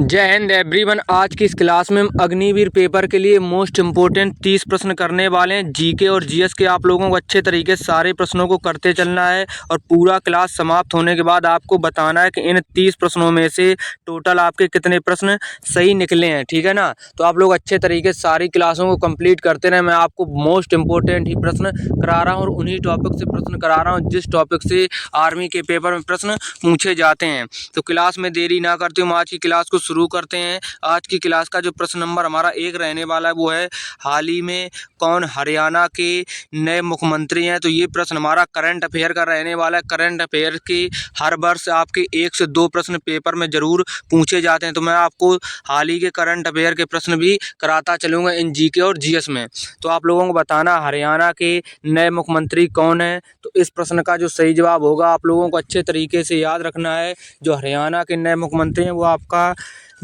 जय हिंद एवरीवन। आज की इस क्लास में हम अग्निवीर पेपर के लिए मोस्ट इम्पोर्टेंट 30 प्रश्न करने वाले हैं। जीके और जीएस के आप लोगों को अच्छे तरीके से सारे प्रश्नों को करते चलना है और पूरा क्लास समाप्त होने के बाद आपको बताना है कि इन 30 प्रश्नों में से टोटल आपके कितने प्रश्न सही निकले हैं। ठीक है ना। तो आप लोग अच्छे तरीके से सारी क्लासों को कंप्लीट करते रहें। मैं आपको मोस्ट इम्पोर्टेंट ही प्रश्न करा रहा हूँ और उन्हीं टॉपिक से प्रश्न करा रहा हूँ जिस टॉपिक से आर्मी के पेपर में प्रश्न पूछे जाते हैं। तो क्लास में देरी ना करते हुए आज की क्लास को शुरू करते हैं। आज की क्लास का जो प्रश्न नंबर हमारा 1 रहने वाला है वो है, हाल ही में कौन हरियाणा के नए मुख्यमंत्री हैं। तो ये प्रश्न हमारा करंट अफेयर का रहने वाला है। करंट अफेयर के हर वर्ष आपके 1 से 2 प्रश्न पेपर में जरूर पूछे जाते हैं। तो मैं आपको हाल ही के करंट अफेयर के प्रश्न भी कराता चलूँगा इन जीके और जीएस में। तो आप लोगों को बताना हरियाणा के नए मुख्यमंत्री कौन है। तो इस प्रश्न का जो सही जवाब होगा आप लोगों को अच्छे तरीके से याद रखना है। जो हरियाणा के नए मुख्यमंत्री हैं वो आपका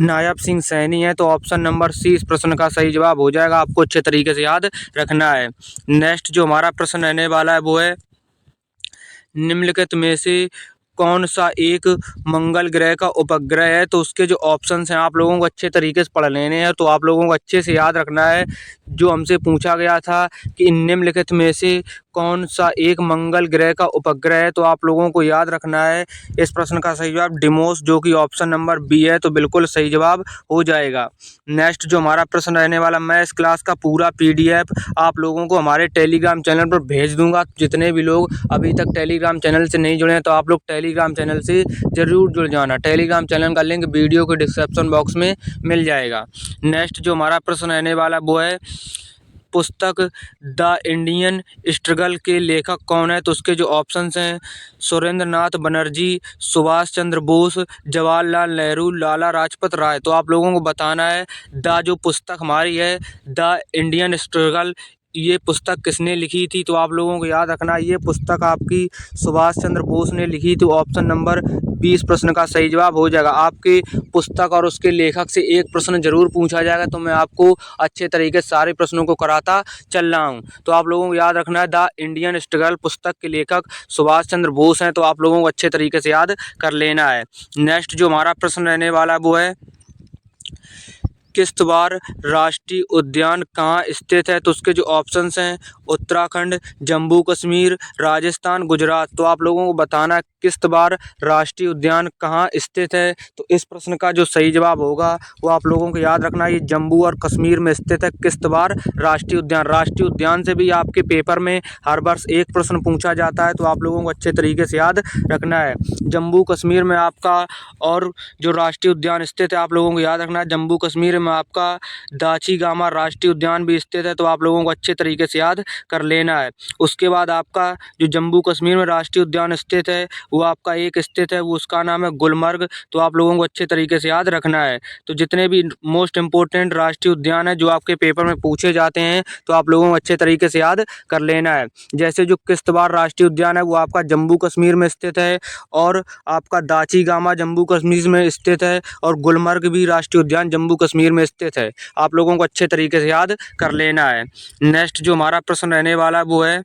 नायब सिंह सैनी है। तो ऑप्शन नंबर सी इस प्रश्न का सही जवाब हो जाएगा। आपको अच्छे तरीके से याद रखना है। नेक्स्ट जो हमारा प्रश्न रहने वाला है वो है, निम्नलिखित में से कौन सा एक मंगल ग्रह का उपग्रह है। तो उसके जो ऑप्शंस हैं आप लोगों को अच्छे तरीके से पढ़ लेने हैं। तो आप लोगों को अच्छे से याद रखना है। जो हमसे पूछा गया था कि निम्नलिखित में से कौन सा एक मंगल ग्रह का उपग्रह है, तो आप लोगों को याद रखना है इस प्रश्न का सही जवाब डिमोस, जो कि ऑप्शन नंबर बी है। तो बिल्कुल सही जवाब हो जाएगा। नेक्स्ट जो हमारा प्रश्न रहने वाला, मैं इस क्लास का पूरा पीडीएफ आप लोगों को हमारे टेलीग्राम चैनल पर भेज दूंगा। जितने भी लोग अभी तक टेलीग्राम चैनल से नहीं जुड़े हैं तो आप लोग टेलीग्राम चैनल से जरूर जुड़ जाना। टेलीग्राम चैनल का लिंक वीडियो के डिस्क्रिप्शन बॉक्स में मिल जाएगा। नेक्स्ट जो हमारा प्रश्न रहने वाला वो है, पुस्तक द इंडियन स्ट्रगल के लेखक कौन है। तो उसके जो ऑप्शंस हैं, सुरेंद्र नाथ बनर्जी, सुभाष चंद्र बोस, जवाहरलाल नेहरू, लाला लाजपत राय। तो आप लोगों को बताना है द जो पुस्तक हमारी है द इंडियन स्ट्रगल, ये पुस्तक किसने लिखी थी। तो आप लोगों को याद रखना ये पुस्तक आपकी सुभाष चंद्र बोस ने लिखी। तो ऑप्शन नंबर 20 प्रश्न का सही जवाब हो जाएगा। आपके पुस्तक और उसके लेखक से एक प्रश्न जरूर पूछा जाएगा। तो मैं आपको अच्छे तरीके से सारे प्रश्नों को कराता चल रहा हूँ। तो आप लोगों को याद रखना है द इंडियन स्ट्रगल पुस्तक के लेखक सुभाष चंद्र बोस हैं। तो आप लोगों को अच्छे तरीके से याद कर लेना है। नेक्स्ट जो हमारा प्रश्न रहने वाला वो है, किश्तवाड़ राष्ट्रीय उद्यान कहाँ स्थित है। तो उसके जो ऑप्शंस हैं, उत्तराखंड, जम्मू कश्मीर, राजस्थान, गुजरात। तो आप लोगों को बताना है किश्तवाड़ राष्ट्रीय उद्यान कहाँ स्थित है। तो इस प्रश्न का जो सही जवाब होगा वो आप लोगों को याद रखना है, ये जम्मू और कश्मीर में स्थित है किश्तवाड़ राष्ट्रीय उद्यान। राष्ट्रीय उद्यान से भी आपके पेपर में हर वर्ष एक प्रश्न पूछा जाता है। तो आप लोगों को अच्छे तरीके से याद रखना है। जम्मू कश्मीर में आपका और जो राष्ट्रीय उद्यान स्थित है आप लोगों को याद रखना है, जम्मू कश्मीर में आपका दाची-गामा राष्ट्रीय उद्यान भी स्थित है। तो आप लोगों को अच्छे तरीके से याद कर लेना है। उसके बाद आपका जो जम्मू कश्मीर में राष्ट्रीय उद्यान स्थित है वो आपका एक स्थित है, वो उसका नाम है गुलमर्ग। तो आप लोगों को अच्छे तरीके से याद रखना है। तो जितने भी मोस्ट इम्पोर्टेंट राष्ट्रीय उद्यान है जो आपके पेपर में पूछे जाते हैं तो आप लोगों को अच्छे तरीके से याद कर लेना है। जैसे जो किश्तवाड़ राष्ट्रीय उद्यान है वो आपका जम्मू कश्मीर में स्थित है और आपका दाची-गामा जम्मू कश्मीर में स्थित है और गुलमर्ग भी राष्ट्रीय उद्यान जम्मू कश्मीर में स्थित है। आप लोगों को अच्छे तरीके से याद कर लेना है। नेक्स्ट जो हमारा प्रश्न रहने वाला है वो है,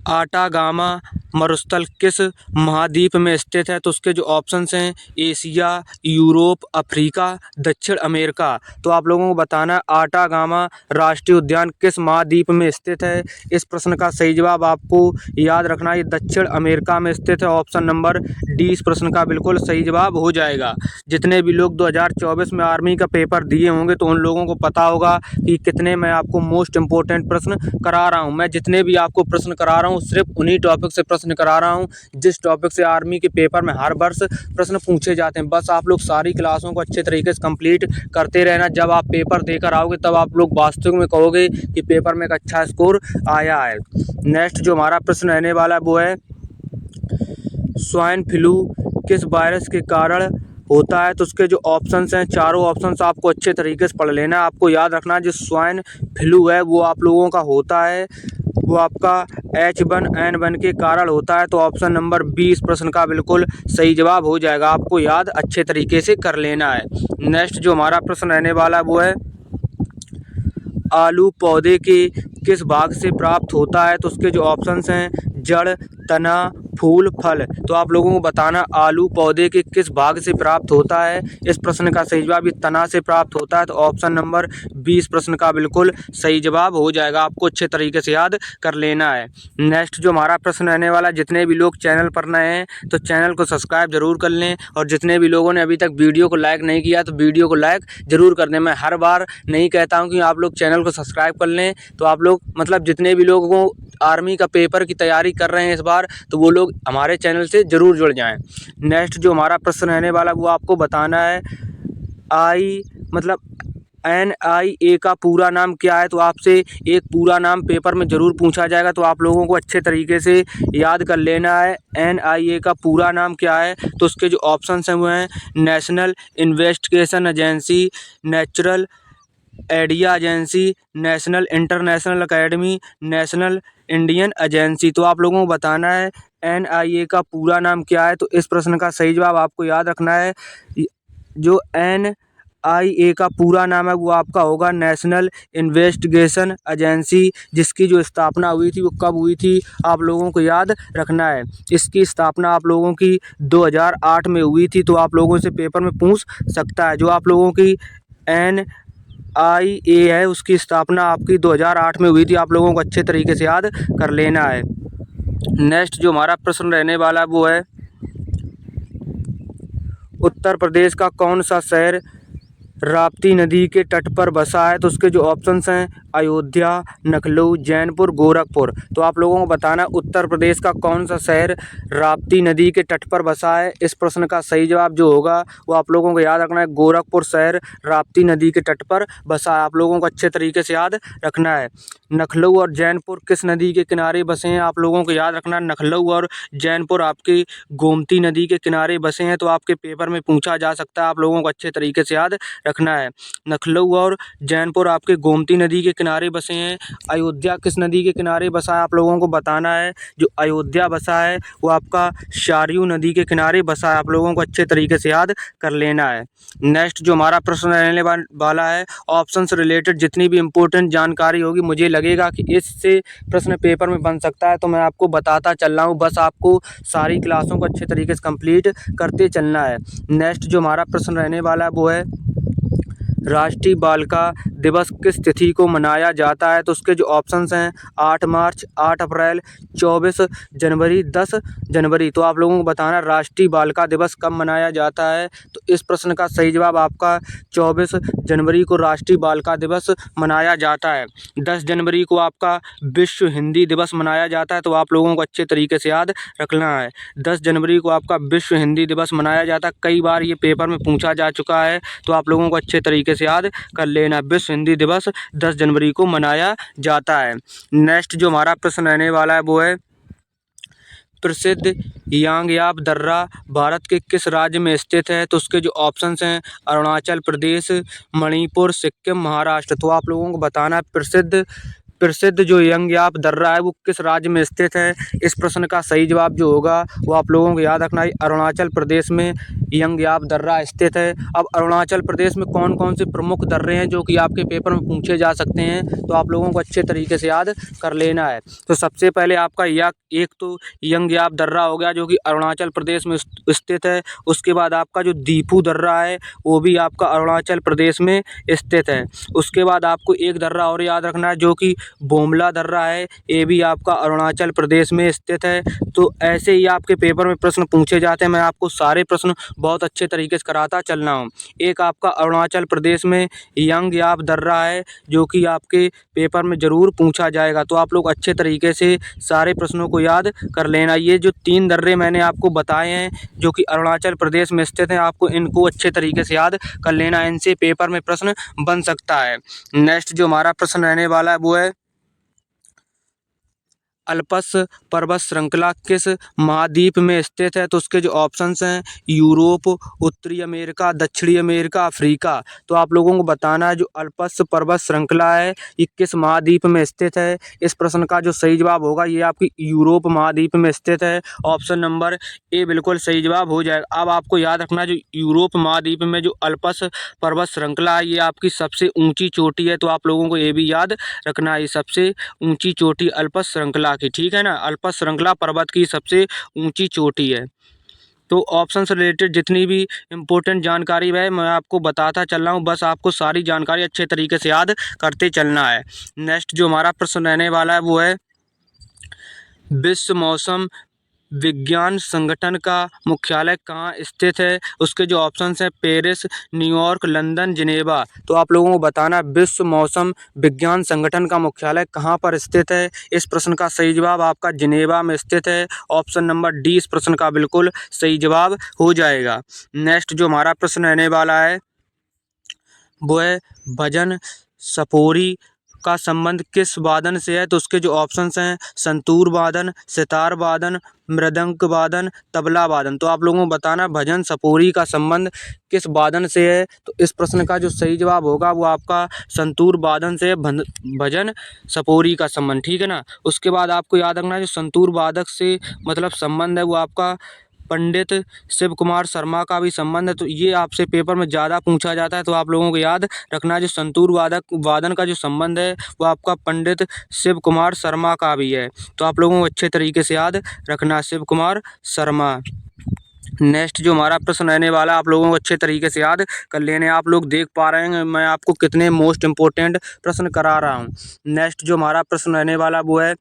आटागामा मरुस्थल किस महाद्वीप में स्थित है। तो उसके जो ऑप्शंस हैं, एशिया, यूरोप, अफ्रीका, दक्षिण अमेरिका। तो आप लोगों को बताना है आटागामा राष्ट्रीय उद्यान किस महाद्वीप में स्थित है। इस प्रश्न का सही जवाब आपको याद रखना है, ये दक्षिण अमेरिका में स्थित है। ऑप्शन नंबर डी इस प्रश्न का बिल्कुल सही जवाब हो जाएगा। जितने भी लोग 2024 में आर्मी का पेपर दिए होंगे तो उन लोगों को पता होगा कि कितने मैं आपको मोस्ट इम्पोर्टेंट प्रश्न करा रहा हूँ। मैं जितने भी आपको प्रश्न करा रहा हूँ सिर्फ उन्हीं टॉपिक से प्रश्न करा रहा हूँ जिस टॉपिक से आर्मी के पेपर में हर वर्ष प्रश्न पूछे जाते हैं। बस आप लोग सारी क्लासों को अच्छे तरीके से कंप्लीट करते रहना। जब आप पेपर देकर आओगे तब आप लोग वास्तविक में कहोगे कि पेपर में एक अच्छा स्कोर आया है। नेक्स्ट जो हमारा प्रश्न रहने वाला है वो है, स्वाइन फ्लू किस वायरस के कारण होता है। तो उसके जो ऑप्शंस हैं, चारों ऑप्शंस आपको अच्छे तरीके से पढ़ लेना है। आपको याद रखना है जो स्वाइन फ्लू है वो आप लोगों का होता है वो आपका H1N1 के कारण होता है। तो ऑप्शन नंबर 20 प्रश्न का बिल्कुल सही जवाब हो जाएगा। आपको याद अच्छे तरीके से कर लेना है। नेक्स्ट जो हमारा प्रश्न रहने वाला है वो है, आलू पौधे के किस भाग से प्राप्त होता है? तो उसके जो ऑप्शंस हैं जड़, तना, फूल, फल। तो आप लोगों को बताना आलू पौधे के किस भाग से प्राप्त होता है। इस प्रश्न का सही जवाब ये तना से प्राप्त होता है। तो ऑप्शन नंबर 20 प्रश्न का बिल्कुल सही जवाब हो जाएगा। आपको अच्छे तरीके से याद कर लेना है। नेक्स्ट जो हमारा प्रश्न रहने वाला, जितने भी लोग चैनल पर नए हैं तो चैनल को सब्सक्राइब जरूर कर लें, और जितने भी लोगों ने अभी तक वीडियो को लाइक नहीं किया तो वीडियो को लाइक जरूर कर दें। मैं हर बार नहीं कहता हूं कि आप लोग चैनल को सब्सक्राइब कर लें, तो आप लोग मतलब जितने भी लोगों को आर्मी का पेपर की तैयारी कर रहे हैं इस बार, तो वो लोग हमारे चैनल से ज़रूर जुड़ जाएं। नेक्स्ट जो हमारा प्रश्न रहने वाला वो आपको बताना है NIA का पूरा नाम क्या है। तो आपसे एक पूरा नाम पेपर में ज़रूर पूछा जाएगा, तो आप लोगों को अच्छे तरीके से याद कर लेना है NIA का पूरा नाम क्या है। तो उसके जो ऑप्शंस हैं वो हैं national investigation agency, natural idea agency, national international academy, national Indian agency. तो आप लोगों को बताना है NIA का पूरा नाम क्या है। तो इस प्रश्न का सही जवाब आपको याद रखना है, जो NIA का पूरा नाम है वो आपका होगा नेशनल इन्वेस्टिगेशन एजेंसी, जिसकी जो स्थापना हुई थी वो कब हुई थी आप लोगों को याद रखना है। इसकी स्थापना आप लोगों की 2008 में हुई थी। तो आप लोगों से पेपर में पूछ सकता है। जो आप लोगों की NIA है उसकी स्थापना आपकी 2008 में हुई थी। आप लोगों को अच्छे तरीके से याद कर लेना है। नेक्स्ट जो हमारा प्रश्न रहने वाला है वो है उत्तर प्रदेश का कौन सा शहर राप्ती नदी के तट पर बसा है। तो उसके जो ऑप्शंस हैं अयोध्या, लखनऊ, जौनपुर, गोरखपुर। तो आप लोगों को बताना उत्तर प्रदेश का कौन सा शहर राप्ती नदी के तट पर बसा है। इस प्रश्न का सही जवाब जो होगा वो आप लोगों को याद रखना है, गोरखपुर शहर राप्ती नदी के तट पर बसा है। आप लोगों को अच्छे तरीके से याद रखना है। लखनऊ और जौनपुर किस नदी के किनारे बसे हैं? आप लोगों को याद रखना है लखनऊ और जौनपुर आपकी गोमती नदी के किनारे बसे हैं। तो आपके पेपर में पूछा जा सकता है, आप लोगों को अच्छे तरीके से याद रखना है। लखनऊ और जौनपुर आपके गोमती नदी के किनारे बसे हैं। अयोध्या किस नदी के किनारे बसा है? आप लोगों को बताना है। जो अयोध्या बसा है वो आपका सरयू नदी के किनारे बसा है। आप लोगों को अच्छे तरीके से याद कर लेना है। नेक्स्ट जो हमारा प्रश्न रहने वाला है ऑप्शन से रिलेटेड जितनी भी इम्पोर्टेंट जानकारी होगी, मुझे लगेगा कि इससे प्रश्न पेपर में बन सकता है, तो मैं आपको बताता चल रहा हूँ। बस आपको सारी क्लासों को अच्छे तरीके से कंप्लीट करते चलना है। नेक्स्ट जो हमारा प्रश्न रहने वाला है वो है राष्ट्रीय बालिका दिवस किस तिथि को मनाया जाता है। तो उसके जो ऑप्शंस हैं 8 मार्च, 8 अप्रैल, 24 जनवरी, 10 जनवरी। तो आप लोगों को बताना राष्ट्रीय बालिका दिवस कब मनाया जाता है। तो इस प्रश्न का सही जवाब आपका 24 जनवरी को राष्ट्रीय बालिका दिवस मनाया जाता है। 10 जनवरी को आपका विश्व हिंदी दिवस मनाया जाता है। तो आप लोगों को अच्छे तरीके से याद रखना है, 10 जनवरी को आपका विश्व हिंदी दिवस मनाया जाता है। कई बार ये पेपर में पूछा जा चुका है, तो आप लोगों को अच्छे तरीके से याद कर लेना। विश्व हिंदी दिवस 10 जनवरी को मनाया जाता है। नेक्स्ट जो हमारा प्रश्न रहने वाला है वो है प्रसिद्ध यांगयाप दर्रा भारत के किस राज्य में स्थित है। तो उसके जो ऑप्शंस हैं अरुणाचल प्रदेश, मणिपुर, सिक्किम, महाराष्ट्र। तो आप लोगों को बताना है प्रसिद्ध जो यांगयाप दर्रा है वो किस राज्य में स्थित है। इस प्रश्न का सही जवाब जो होगा वो आप लोगों को याद रखना है, अरुणाचल प्रदेश में यांगयाप दर्रा स्थित है। अब अरुणाचल प्रदेश में कौन कौन से प्रमुख दर्रे हैं जो कि आपके पेपर में पूछे जा सकते हैं, तो आप लोगों को अच्छे तरीके से याद कर लेना है। तो सबसे पहले आपका एक तो यांगयाप दर्रा हो गया जो कि अरुणाचल प्रदेश में स्थित है। उसके बाद आपका जो दीफू दर्रा है वो भी आपका अरुणाचल प्रदेश में स्थित है। उसके बाद आपको एक दर्रा और याद रखना है जो कि बोमला दर्रा है, ये भी आपका अरुणाचल प्रदेश में स्थित है। तो ऐसे ही आपके पेपर में प्रश्न पूछे जाते हैं। मैं आपको सारे प्रश्न बहुत अच्छे तरीके से कराता चल रहा हूँ। एक आपका अरुणाचल प्रदेश में यांगयाप दर्रा है जो कि आपके पेपर में ज़रूर पूछा जाएगा। तो आप लोग अच्छे तरीके से सारे प्रश्नों को याद कर लेना। ये जो 3 दर्रे मैंने आपको बताए हैं जो कि अरुणाचल प्रदेश में स्थित हैं, आपको इनको अच्छे तरीके से याद कर लेना। इनसे पेपर में प्रश्न बन सकता है। नेक्स्ट जो हमारा प्रश्न रहने वाला है वो है अल्पस पर्वत श्रृंखला किस महाद्वीप में स्थित है? तो उसके जो ऑप्शंस हैं यूरोप, उत्तरी अमेरिका, दक्षिणी अमेरिका, अफ्रीका। तो आप लोगों को बताना है जो अल्पस पर्वत श्रृंखला है ये किस महाद्वीप में स्थित है। इस प्रश्न का जो सही जवाब होगा ये आपकी यूरोप महाद्वीप में स्थित है। ऑप्शन नंबर ए बिल्कुल सही जवाब हो जाएगा। अब आपको याद रखना जो यूरोप महाद्वीप में जो अल्पस पर्वत श्रृंखला है ये आपकी सबसे ऊंची चोटी है। तो आप लोगों को ये भी याद रखना है, सबसे ऊंची चोटी अल्पस श्रृंखला की, ठीक है ना। अल्पस श्रृंखला पर्वत की सबसे ऊंची चोटी है। तो ऑप्शन से रिलेटेड जितनी भी इम्पोर्टेंट जानकारी है मैं आपको बताता चल रहा हूँ, बस आपको सारी जानकारी अच्छे तरीके से याद करते चलना है। नेक्स्ट जो हमारा प्रश्न रहने वाला है वो है विश्व मौसम विज्ञान संगठन का मुख्यालय कहाँ स्थित है? उसके जो ऑप्शंस हैं पेरिस, न्यूयॉर्क, लंदन, जिनेवा। तो आप लोगों को बताना विश्व मौसम विज्ञान संगठन का मुख्यालय कहाँ पर स्थित है। इस प्रश्न का सही जवाब आपका जिनेवा में स्थित है। ऑप्शन नंबर डी इस प्रश्न का बिल्कुल सही जवाब हो जाएगा। नेक्स्ट जो हमारा प्रश्न रहने वाला है वो है भजन सपोरी का संबंध किस वादन से है? तो उसके जो ऑप्शंस हैं संतूर वादन, सितार वादन, मृदंग वादन, तबला वादन। तो आप लोगों को बताना भजन सपोरी का संबंध किस वादन से है। तो इस प्रश्न का जो सही जवाब होगा वो आपका संतूर वादन से भजन सपोरी का संबंध, ठीक है ना। उसके बाद आपको याद रखना जो संतूर वादक से मतलब संबंध है वो आपका पंडित शिव कुमार शर्मा का भी संबंध है। तो ये आपसे पेपर में ज़्यादा पूछा जाता है, तो आप लोगों को याद रखना जो संतूर वादन का जो संबंध है वो आपका पंडित शिव कुमार शर्मा का भी है। तो आप लोगों को अच्छे तरीके से याद रखना शिव कुमार शर्मा। नेक्स्ट जो हमारा प्रश्न रहने वाला है आप लोगों को अच्छे तरीके से याद कर लेने। आप लोग देख पा रहे हैं मैं आपको कितने मोस्ट इम्पोर्टेंट प्रश्न करा रहा हूँ। नेक्स्ट जो हमारा प्रश्न रहने वाला वो है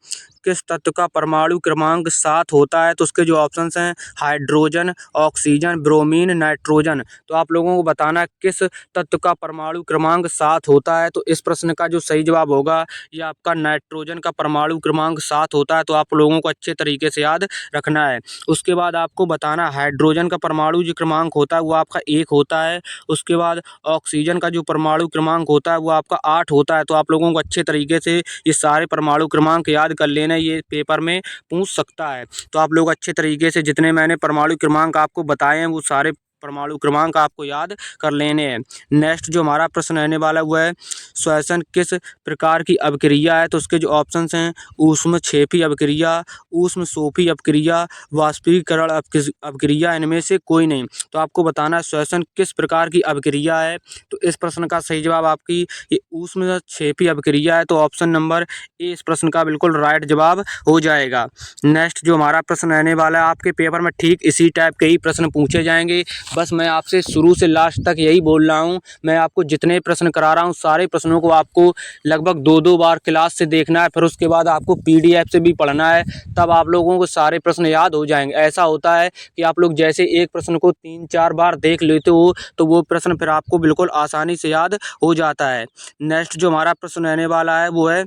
किस तत्व का परमाणु क्रमांक 7 होता है? तो उसके जो ऑप्शंस हैं हाइड्रोजन, ऑक्सीजन, ब्रोमीन, नाइट्रोजन। तो आप लोगों को बताना है किस तत्व का परमाणु क्रमांक 7 होता है। तो इस प्रश्न का जो सही जवाब होगा ये आपका नाइट्रोजन का परमाणु क्रमांक 7 होता है। तो आप लोगों को अच्छे तरीके से याद रखना है। उसके बाद आपको बताना हाइड्रोजन का परमाणु जो क्रमांक होता है वो आपका 1 होता है। उसके बाद ऑक्सीजन का जो परमाणु क्रमांक होता है वो आपका 8 होता है। तो आप लोगों को अच्छे तरीके से ये सारे परमाणु क्रमांक याद कर लेना, ये पेपर में पूछ सकता है। तो आप लोग अच्छे तरीके से जितने मैंने परमाणु क्रमांक आपको बताए हैं वो सारे परमाणु क्रमांक आपको याद कर लेने हैं। नेक्स्ट जो हमारा प्रश्न रहने वाला वो है श्वसन किस प्रकार की अभिक्रिया है? तो उसके जो ऑप्शंस हैं ऊष्मक्षेपी अभिक्रिया, ऊष्मसोपी अभिक्रिया, वाष्पीकरण अभिक्रिया, इनमें से कोई नहीं। तो आपको बताना है श्वसन किस प्रकार की अभिक्रिया है। तो इस प्रश्न का सही जवाब आपकी ये ऊष्मक्षेपी अभिक्रिया है। तो ऑप्शन नंबर ए इस प्रश्न का बिल्कुल राइट जवाब हो जाएगा। नेक्स्ट जो हमारा प्रश्न रहने वाला है आपके पेपर में ठीक इसी टाइप के ही प्रश्न पूछे जाएंगे। बस मैं आपसे शुरू से लास्ट तक यही बोल रहा हूँ, मैं आपको जितने प्रश्न करा रहा हूँ सारे प्रश्नों को आपको लगभग 2-2 बार क्लास से देखना है, फिर उसके बाद आपको PDF से भी पढ़ना है, तब आप लोगों को सारे प्रश्न याद हो जाएंगे। ऐसा होता है कि आप लोग जैसे एक प्रश्न को 3-4 बार देख लेते हो तो वो प्रश्न फिर आपको बिल्कुल आसानी से याद हो जाता है। नेक्स्ट जो हमारा प्रश्न रहने वाला है वो है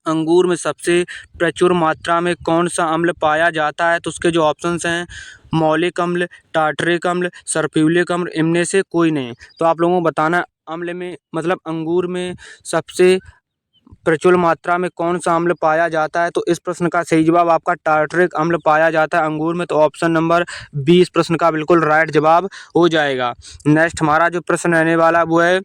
अंगूर में सबसे प्रचुर मात्रा में कौन सा अम्ल पाया जाता है? तो उसके जो ऑप्शंस हैं मौलिक अम्ल, टार्टरिक अम्ल, सल्फ्यूरिक अम्ल, इनमें से कोई नहीं। तो आप लोगों को बताना अम्ल में मतलब अंगूर में सबसे प्रचुर मात्रा में कौन सा अम्ल पाया जाता है। तो इस प्रश्न का सही जवाब आपका टार्टरिक अम्ल पाया जाता है अंगूर में। तो ऑप्शन नंबर बी इस प्रश्न का बिल्कुल राइट जवाब हो जाएगा। नेक्स्ट हमारा जो प्रश्न रहने वाला वो है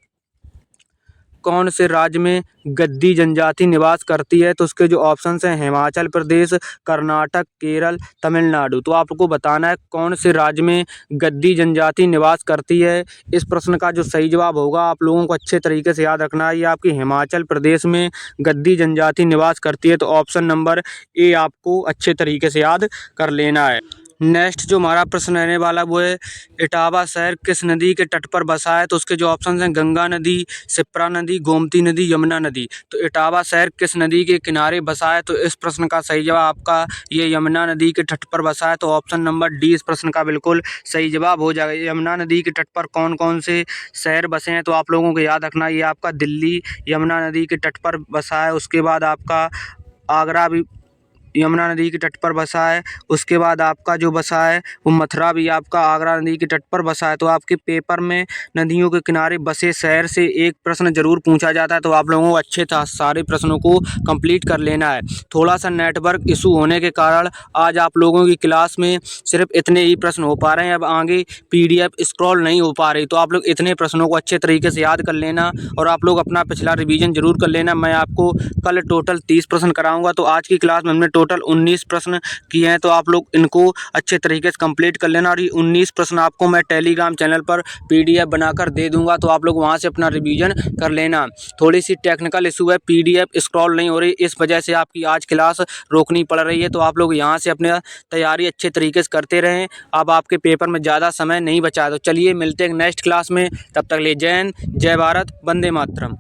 कौन से राज्य में गद्दी जनजाति निवास करती है? तो उसके जो ऑप्शंस हैं हिमाचल प्रदेश, कर्नाटक, केरल, तमिलनाडु। तो आपको बताना है कौन से राज्य में गद्दी जनजाति निवास करती है। इस प्रश्न का जो सही जवाब होगा आप लोगों को अच्छे तरीके से याद रखना है, ये आपकी हिमाचल प्रदेश में गद्दी जनजाति निवास करती है। तो ऑप्शन नंबर ए आपको अच्छे तरीके से याद कर लेना है। नेक्स्ट जो हमारा प्रश्न रहने वाला वो है इटावा शहर किस नदी के तट पर बसा है? तो उसके जो ऑप्शंस हैं गंगा नदी, शिप्रा नदी, गोमती नदी, यमुना नदी। तो इटावा शहर किस नदी के किनारे बसा है? तो इस प्रश्न का सही जवाब आपका ये यमुना नदी के तट पर बसा है। तो ऑप्शन नंबर डी इस प्रश्न का बिल्कुल सही जवाब हो जाएगा। यमुना नदी के तट पर कौन कौन से शहर बसे हैं? तो आप लोगों को याद रखना ये आपका दिल्ली यमुना नदी के तट पर बसा है। उसके बाद आपका आगरा भी यमुना नदी के तट पर बसा है। उसके बाद आपका जो बसा है वो मथुरा भी आपका आगरा नदी के तट पर बसा है। तो आपके पेपर में नदियों के किनारे बसे शहर से एक प्रश्न जरूर पूछा जाता है, तो आप लोगों को अच्छे था सारे प्रश्नों को कंप्लीट कर लेना है। थोड़ा सा नेटवर्क इशू होने के कारण आज आप लोगों की क्लास में सिर्फ इतने ही प्रश्न हो पा रहे हैं। अब आगे पीडीएफ स्क्रॉल नहीं हो पा रही, तो आप लोग इतने प्रश्नों को अच्छे तरीके से याद कर लेना और आप लोग अपना पिछला रिवीजन जरूर कर लेना। मैं आपको कल टोटल 30 प्रश्न कराऊंगा। तो आज की क्लास में हमने टोटल 19 प्रश्न किए हैं, तो आप लोग इनको अच्छे तरीके से कंप्लीट कर लेना। और ये 19 प्रश्न आपको मैं टेलीग्राम चैनल पर पीडीएफ बनाकर दे दूंगा, तो आप लोग वहां से अपना रिवीजन कर लेना। थोड़ी सी टेक्निकल इशू है, पीडीएफ स्क्रॉल नहीं हो रही, इस वजह से आपकी आज क्लास रोकनी पड़ रही है। तो आप लोग यहाँ से अपने तैयारी अच्छे तरीके से करते रहें। अब आपके पेपर में ज़्यादा समय नहीं बचा। तो चलिए मिलते हैं नेक्स्ट क्लास में, तब तक ले जय हिंद, जय भारत, वंदे मातरम।